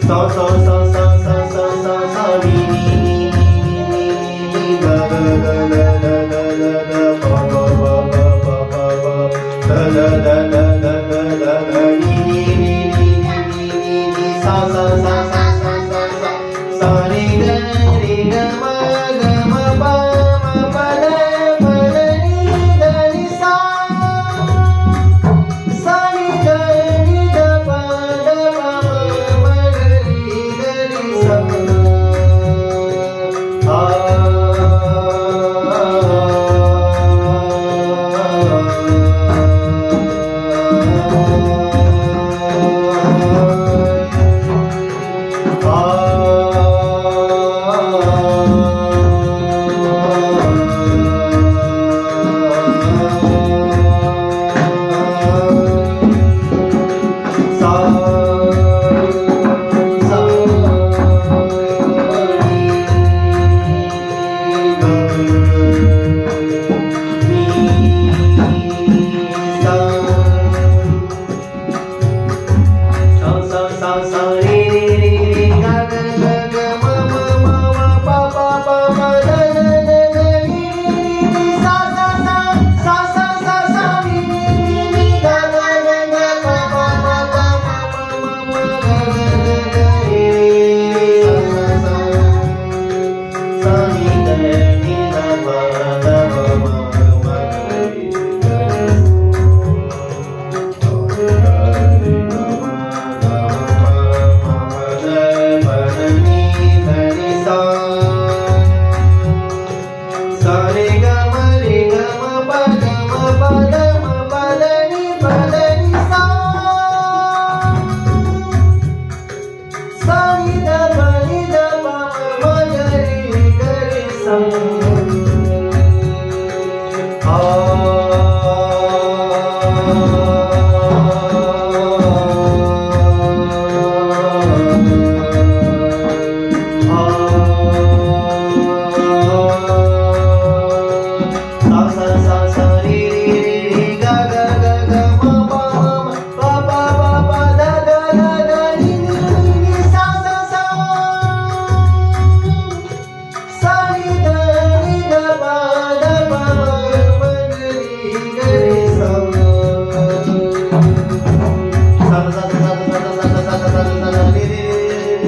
सा सा सा सा सा सा सा सा नी नी नी नी नी नी ग ग ग ग ग ग ग ग प प प प प प प ग ग ग ग ग ग ग ग नी नी नी नी नी नी नी सा सा सा सा सा सा सा सा रे ग म ग म प म प द प द नी द नि सा सा नि ग नि द प द प म म ग रि ग रि सा आ सा